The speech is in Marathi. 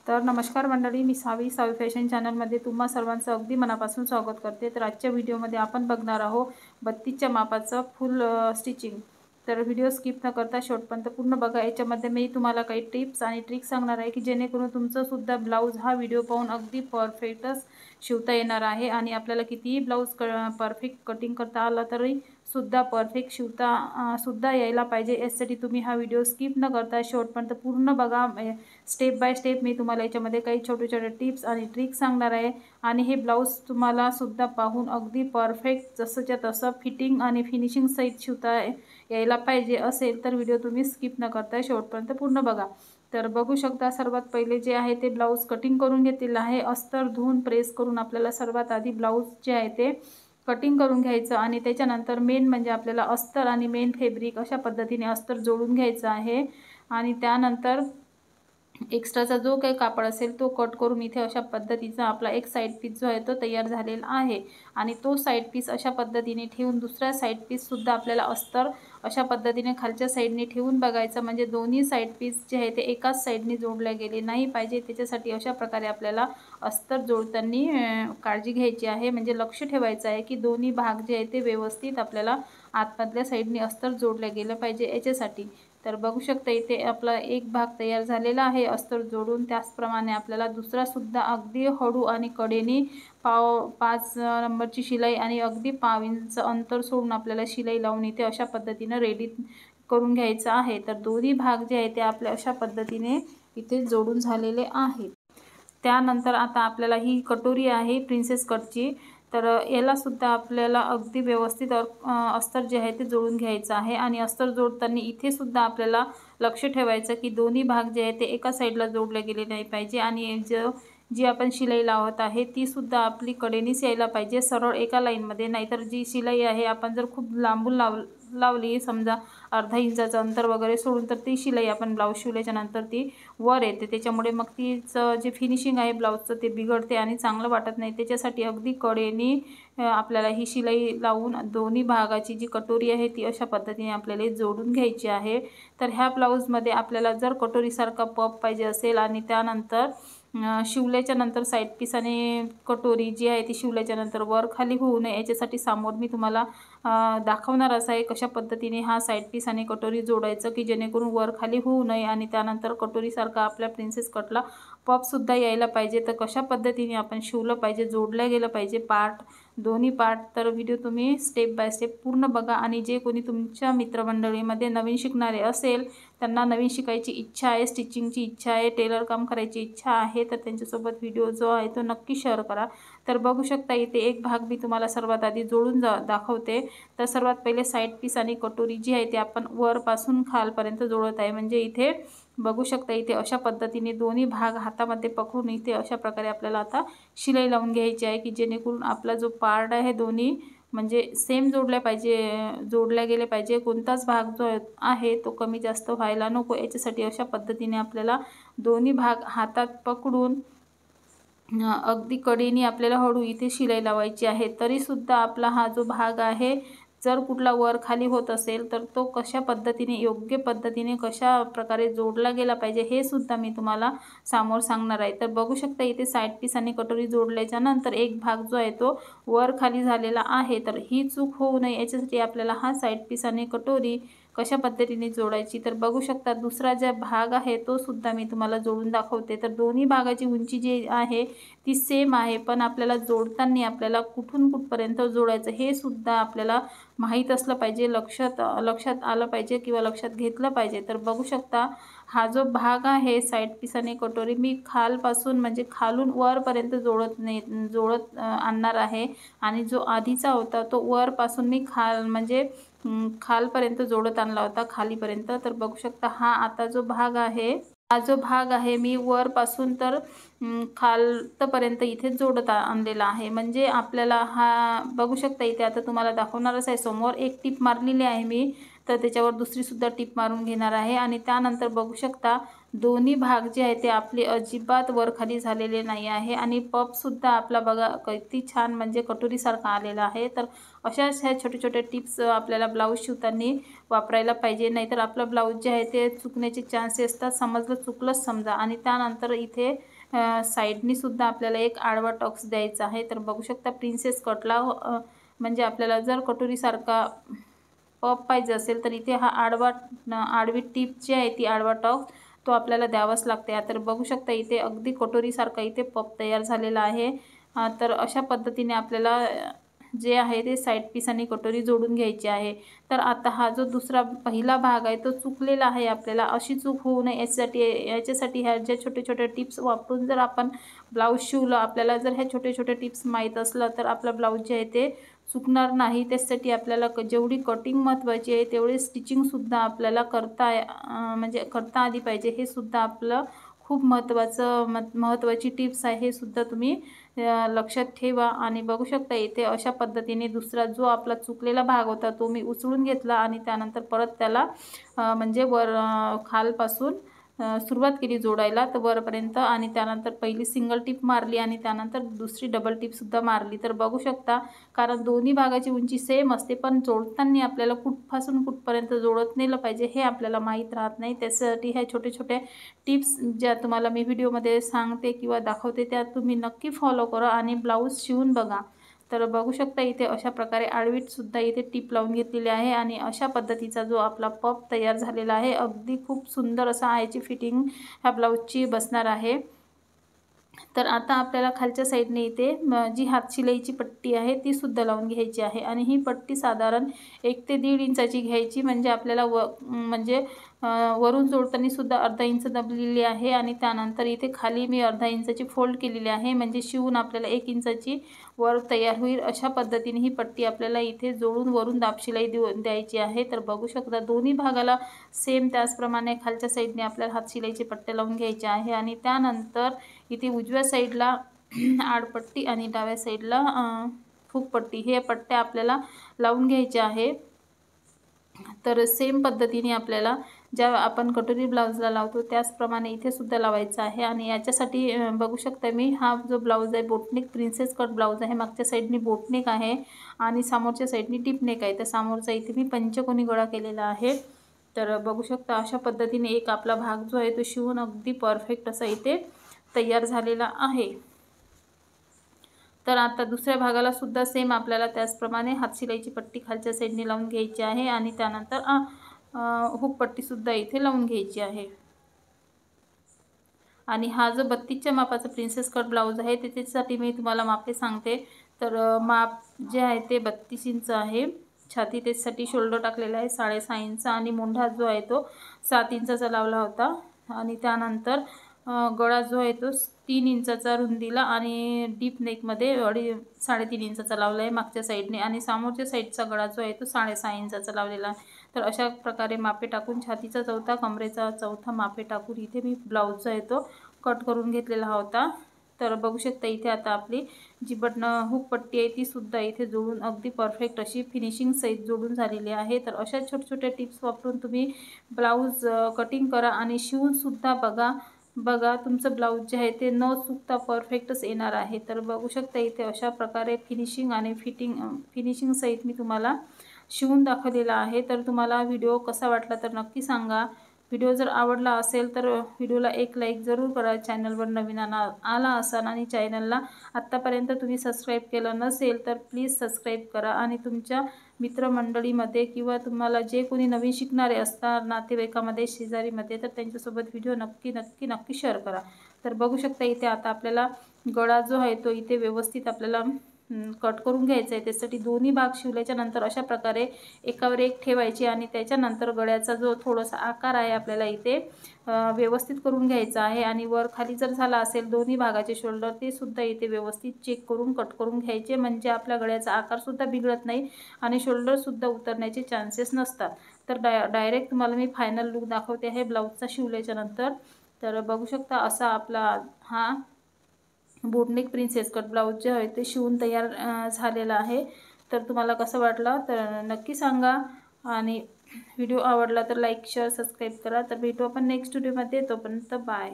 तर नमस्कार मंडळी, मी सावी फॅशन चॅनलमध्ये तुम्हा सर्वांचं अगदी मनापासून स्वागत करते। तर आजच्या व्हिडिओमध्ये आपण बघणार आहोत 32च्या मापाचं फुल स्टिचिंग। तर व्हिडिओ स्किप न करता शेवटपर्यंत पूर्ण बघा। याच्यामध्ये मी तुम्हाला काही टिप्स आणि ट्रिक्स सांगणार आहे की जेणेकरून तुमचं सुद्धा ब्लाउज हा व्हिडिओ पाहून अगदी परफेक्टच शिवता येणार आहे आणि आपल्याला कितीही ब्लाउज परफेक्ट कटिंग करता आलं तरी सुद्धा परफेक्ट शिवता सुद्धा यायला पाहिजे। यासाठी तुम्ही हा व्हिडिओ स्किप न करता शेवटपर्यंत पूर्ण बघा। स्टेप बाय स्टेप मी तुम्हाला याच्यामध्ये काही छोटे छोटे टिप्स आणि ट्रिक्स सांगणार आहे आणि हे ब्लाउज तुम्हाला सुद्धा पाहून अगदी परफेक्ट जसंच्या तसं फिटिंग आणि फिनिशिंग सहित शिवता यायला पाहिजे असेल तर व्हिडिओ तुम्ही स्किप न करता शेवटपर्यंत पूर्ण बघा। तर बघू शकता, सर्वात पहिले जे आहे ते ब्लाउज कटिंग करून घेतलेलं आहे। अस्तर धुवून प्रेस करून आपल्याला सर्वात आधी ब्लाउज जे आहे ते कटिंग करून घ्यायचं आणि त्याच्यानंतर मेन म्हणजे आपल्याला अस्तर आणि मेन फॅब्रिक अशा पद्धतीने अस्तर जोडून घ्यायचं आहे आणि त्यानंतर एक्स्ट्राचा जो काही कापड असेल तो कट करून इथे अशा पद्धतीचा आपला एक साइड पीस जो आहे तो तयार झालेला आहे आणि तो साइड पीस अशा पद्धतीने ठेवून दुसरा साइड पीस सुद्धा आपल्याला अस्तर अशा पद्धतीने खालच्या साइडने ठेवून बघायचं, म्हणजे दोन्ही साइड पीस जे आहे ते एकाच साइडने जोडले गेले नाही पाहिजे। त्याच्यासाठी अशा प्रकारे आपल्याला अस्तर जोडताना काळजी घ्यायची आहे, म्हणजे लक्ष ठेवायचं आहे की दोन्ही भाग जे आहे ते व्यवस्थित आपल्याला आतमधल्या साइडने अस्तर जोडले गेलं पाहिजे याच्यासाठी। तर बघू शकता इथे आपला एक भाग तयार झालेला आहे अस्तर जोडून। त्याचप्रमाणे आपल्याला दुसरा सुद्धा अगदी हळू आणि कडेने 5 नंबरची शिलाई आणि अगदी 1.5 इंच अंतर सोडून आपल्याला शिलाई लावून इथे अशा पद्धतीने रेडी करून घ्यायचं आहे। तर दोन्ही भाग जे आहे ते आपल्या अशा पद्धतीने इथे जोडून झालेले आहेत। त्यानंतर आता आपल्याला ही कटोरी आहे प्रिन्सेस कटची, तर याला सुद्धा आपल्याला अगदी व्यवस्थित अस्तर जे आहे ते जोडून घ्यायचं आहे आणि अस्तर जोडताना इथे सुद्धा आपल्याला लक्ष ठेवायचं की दोन्ही भाग जे आहे ते एका साईडला जोडले गेले नाही पाहिजे आणि जी आपण शिलाई लावत आहे ती सुद्धा आपली कडेनेच यायला पाहिजे, सरळ एका लाईनमध्ये। नाहीतर जी शिलाई आहे आपण जर खूप लांबून लावली, समजा अर्धा इंचाचं अंतर वगैरे सोडून, तर ती शिलाई आपण ब्लाऊज शिवल्याच्या नंतर ती वर येते, त्याच्यामुळे मग तीचं जे फिनिशिंग आहे ब्लाऊजचं ते बिघडते आणि चांगलं वाटत नाही। त्याच्यासाठी अगदी कडेने आपल्याला ही शिलाई लावून दोन्ही भागाची जी कटोरी आहे ती अशा पद्धतीने आपल्याला जोडून घ्यायची आहे। तर ह्या ब्लाऊजमध्ये आपल्याला जर कटोरीसारखा पफ पाहिजे असेल आणि त्यानंतर शिवल्याच्या नंतर साईड पीस आणि कटोरी जी आहे ती शिवल्याच्या नंतर वर खाली होऊ नये याच्यासाठी समोर मी तुम्हाला दाखवणार असं आहे कशा पद्धतीने हा साईड पीस आणि कटोरी जोडायचं की जेणेकरून वर खाली होऊ नये आणि त्यानंतर कटोरीसारखा आपल्या प्रिन्सेस कटला पफसुद्धा यायला पाहिजे। तर कशा पद्धतीने आपण शिवलं पाहिजे, जोडलं गेलं पाहिजे दोन्ही पार्ट, तर व्हिडिओ तुम्ही स्टेप बाय स्टेप पूर्ण बघा। आणि जे कोणी तुमच्या मित्रमंडळीमध्ये नवीन शिकणारे असेल, त्यांना नवीन शिकायची इच्छा आहे, स्टिचिंगची इच्छा आहे, टेलर काम करायची इच्छा आहे, तर त्यांच्यासोबत व्हिडिओ जो आहे तो नक्की शेअर करा। तर बघू शकता इथे एक भाग मी तुम्हाला सर्वात आधी जोडून दाखवते। तर सर्वात पहिले साईड पीस आणि कटोरी जी आहे ती आपण वरपासून खालपर्यंत जोडत आहे, म्हणजे इथे बघू शकता इथे अशा पद्धतीने दोन्ही भाग हातामध्ये पकडून इथे अशा प्रकारे आपल्याला आता शिलाई लावून घ्यायची आहे की जेणेकरून आपला जो पार्ट आहे दोन्ही म्हणजे सेम जोडल्या गेले पाहिजे। कोणताच भाग जो आहे तो कमी जास्त व्हायला नको, याच्यासाठी अशा पद्धतीने आपल्याला दोन्ही भाग हातात पकडून अगदी कडेने आपल्याला हळू इथे शिलाई लावायची आहे। तरी सुद्धा आपला हा जो भाग आहे जर कुठला वर खाली होत असेल तर तो कशा पद्धतीने योग्य पद्धतीने कशा प्रकारे जोडला गेला पाहिजे हे सुद्धा मी तुम्हाला समोर सांगणार आहे। तर बघू शकता इथे साईड पीस आणि कटोरी जोडल्याच्या नंतर एक भाग जो आहे तो वर खाली झालेला आहे, तर ही चूक होऊ नये याच्यासाठी आपल्याला हा साईड पीस आणि कटोरी कशा पद्धतीने जोडायची, तर बघू शकता दुसरा जो भाग आहे तो सुद्धा मी तुम्हाला जोडून दाखवते। तर दोन्ही भागाची उंची जी आहे ती सेम आहे, पण आपल्याला जोडताना आपल्याला कुठून कुठपर्यंत जोडायचं हे सुद्धा आपल्याला माहीत असलं पाहिजे, लक्षात आलं पाहिजे किंवा लक्षात घेतलं पाहिजे। तर बघू शकता हा जो भाग आहे साईड पीस आणि कटोरी मी खालपासून म्हणजे खालून वरपर्यंत जोडत आणणार आहे आणि जो आधीचा होता तो वरपासून मी खालपर्यंत जोडत आणला होता खालीपर्यंत। तर बघू शकता हा आता जो भाग आहे मी वरपासून तर खालपर्यंत इथे जोडत आणलेला आहे, म्हणजे आपल्याला हा बघू शकता इथे आता तुम्हाला दाखवणारच आहे। समोर एक टिप मारलेली आहे मी, तर त्याच्यावर दुसरी सुद्धा टिप मारून घेणार आहे आणि त्यानंतर बघू शकता दोन्ही भाग जे आहे ते आपले अजिबात वरखाली झालेले नाही आहे आणि पफसुद्धा आपला बघा किती छान म्हणजे कटोरीसारखा आलेला आहे। तर अशाच ह्या छोटे-छोटे टिप्स आपल्याला ब्लाऊज शिवताना वापरायला पाहिजे, नाहीतर आपलं ब्लाऊज जे आहे ते चुकण्याचे चान्सेस असतात। समजलं चुकलंच समजा। आणि त्यानंतर इथे साईडनी सुद्धा आपल्याला एक आडवा टक्स द्यायचा आहे। तर बघू शकता प्रिन्सेस कटला म्हणजे आपल्याला जर कटोरीसारखा पफ पाहिजे असेल तर इथे हा आडवी टीप जी आहे ती आडवा टक्स तो आपल्याला द्यावाच लागते। तर बघू शकता इथे अगदी कटोरीसारखा इथे पफ तयार झालेला आहे। तर अशा पद्धतीने आपल्याला जे आहे ते साईड पीस आणि कटोरी जोडून घ्यायची आहे। तर आता हा जो दुसरा पहिला भाग आहे तो चुकलेला आहे, आपल्याला अशी चूक होऊ नये याच्यासाठी ह्या ज्या छोटे-छोटे टिप्स वापरून जर आपण ब्लाऊज शिवलं, आपल्याला जर ह्या छोटे-छोटे टिप्स माहीत असलं तर आपलं ब्लाऊज जे आहे ते चुकणार नाही। त्यासाठी आपल्याला जेवढी कटिंग महत्त्वाची आहे तेवढी स्टिचिंगसुद्धा आपल्याला म्हणजे करता आली पाहिजे। हे सुद्धा आपलं खूप महत्त्वाची टिप्स आहे, हे सुद्धा तुम्ही लक्षात ठेवा। आणि बघू शकता इथे अशा पद्धतीने दुसरा जो आपला चुकलेला भाग होता तो मी उचलून घेतला आणि त्यानंतर परत त्याला म्हणजे खालपासून सुरुवात केली जोडायला तर वरपर्यंत, आणि त्यानंतर पहिली सिंगल टिप मारली आणि त्यानंतर दुसरी डबल टिपसुद्धा मारली। तर बघू शकता कारण दोन्ही भागाची उंची सेम असते, पण जोडताना आपल्याला कुठपासून कुठपर्यंत जोडत नेलं पाहिजे हे आपल्याला माहीत राहत नाही। त्यासाठी ह्या छोटे-छोटे टिप्स ज्या तुम्हाला मी व्हिडिओमध्ये सांगते किंवा दाखवते त्या तुम्ही नक्की फॉलो करा आणि ब्लाऊज शिवून बघा। तर बघू शकता इथे अशा प्रकारे आडवीसुद्धा इथे टिप लावून घेतलेली आहे आणि अशा पद्धतीचा जो आपला पफ तयार झालेला आहे अगदी खूप सुंदर असा याची फिटिंग ह्या ब्लाऊजची बसणार आहे। तर आता आपल्याला खालच्या साईडने इथे जी हात शिलाईची पट्टी आहे ती सुद्धा लावून घ्यायची आहे आणि ही पट्टी साधारण 1 ते 1.5 इंचाची घ्यायची, म्हणजे आपल्याला म्हणजे वरून जोडताना सुद्धा अर्धा इंच दबलेली आहे आणि त्यानंतर इथे खाली मी अर्धा इंचाची फोल्ड केलेली आहे, म्हणजे शिवून आपल्याला 1 इंचाची वर तयार होईल। अशा पद्धतीने ही पट्टी आपल्याला इथे जोडून वरून दाबशिलाई द्यायची आहे। तर बघू शकता दोन्ही भागाला सेम त्याचप्रमाणे खालच्या साईडने आपल्याला हात शिलाईची पट्ट्या लावून घ्यायच्या आहे आणि त्यानंतर इथे उजव्या साईडला आडपट्टी आणि डाव्या साईडला फूगपट्टी हे पट्ट्या आपल्याला लावून घ्यायच्या आहे। तर सेम पद्धतीने आपल्याला ज्या आपण कटोरी ब्लाऊजला लावतो त्याचप्रमाणे इथे सुद्धा लावायचं आहे। आणि याच्यासाठी बघू शकता मी हा जो ब्लाऊज आहे बोटनेक प्रिन्सेस कट ब्लाऊज आहे, मागच्या साईडनी बोटनेक आहे आणि समोरच्या साईडनी टिपनेक आहे। तर समोरचा इथे मी पंचकोनी गळा केलेला आहे। तर बघू शकता अशा पद्धतीने एक आपला भाग जो आहे तो शिवून अगदी परफेक्ट असा इथे तयार झालेला आहे। तर आता दुसऱ्या भागाला सुद्धा सेम आपल्याला त्याचप्रमाणे हात शिलाईची पट्टी खालच्या साईडने लावून घ्यायची आहे आणि त्यानंतर हुक पट्टीसुद्धा इथे लावून घ्यायची आहे। आणि हा जो 32च्या मापाचा प्रिन्सेस कट ब्लाऊज आहे त्याच्यासाठी मी तुम्हाला मापे सांगते। तर माप जे आहे ते 32 इंच आहे। छाती त्याच्यासाठी शोल्डर टाकलेला आहे 6.5 इंच आणि मुंढा जो आहे तो 7 इंचाचा लावला होता आणि त्यानंतर गळा जो आहे तो 3 इंचाचा रुंदीला आणि डीप नेकमध्ये 3.5 इंचाचा लावला आहे मागच्या साईडने आणि समोरच्या साईडचा गळा जो आहे तो 6.5 इंचाचा लावलेला आहे। तर अशा प्रकारे मापे टाकून छातीचा चौथा, कमरेचा चौथा मापे टाकून इथे मी ब्लाऊज जो आहे तो कट करून घेतलेला होता। तर बघू शकता इथे आता आपली जी हुक पट्टी आहे ती सुद्धा इथे जोडून अगदी परफेक्ट अशी फिनिशिंग सहित जोडून झालेली आहे। तर अशा छोटे-छोटे टिप्स वापरून तुम्ही ब्लाऊज कटिंग करा आणि शिवून सुद्धा बघा तुमचं ब्लाऊज जे आहे ते न चुकता परफेक्टच येणार आहे। तर बघू शकता इथे अशा प्रकारे फिनिशिंग आणि फिनिशिंग सहित मी तुम्हाला शिवून दाखवलेला आहे। तर तुम्हाला व्हिडिओ कसा वाटला तर नक्की सांगा। व्हिडिओ जर आवडला असेल तर व्हिडिओला एक लाईक जरूर करा। चॅनलवर नवीन आला असाल आणि चॅनलला आत्तापर्यंत तुम्ही सबस्क्राईब केलं नसेल तर प्लीज सबस्क्राईब करा आणि तुमच्या मित्रमंडळीमध्ये किंवा तुम्हाला जे कोणी नवीन शिकणारे असतात नातेवाईकामध्ये शेजारीमध्ये तर त्यांच्यासोबत व्हिडिओ नक्की शेअर करा। तर बघू शकता इथे आता आपल्याला गळा जो आहे तो इथे व्यवस्थित आपल्याला कट करून घ्यायचा आहे। त्यासाठी दोन्ही भाग शिवल्याच्या नंतर अशा प्रकारे एकावर एक ठेवायचे आणि त्याच्यानंतर गळ्याचा जो थोडासा आकार आहे आपल्याला इथे व्यवस्थित करून घ्यायचा आहे आणि वर खाली जर झाला असेल दोन्ही भागाचे शोल्डर ते सुद्धा इथे व्यवस्थित चेक करून कट करून घ्यायचे, म्हणजे आपल्या गळ्याचा आकारसुद्धा बिघडत नाही आणि शोल्डरसुद्धा उतरण्याचे चान्सेस नसतात। तर डायरेक्ट तुम्हाला मी फायनल लुक दाखवते आहे ब्लाऊजचा शिवल्याच्या नंतर। तर बघू शकता असा आपला हा बोटनेक प्रिन्सेस कट ब्लाऊज जे आहे ते शिवून तयार झालेला आहे। तर तुम्हाला कसं वाटलं तर नक्की सांगा आणि व्हिडिओ आवडला तर लाईक शेअर सबस्क्राईब करा. तर भेटू आपण नेक्स्ट व्हिडिओमध्ये. तोपर्यंत बाय.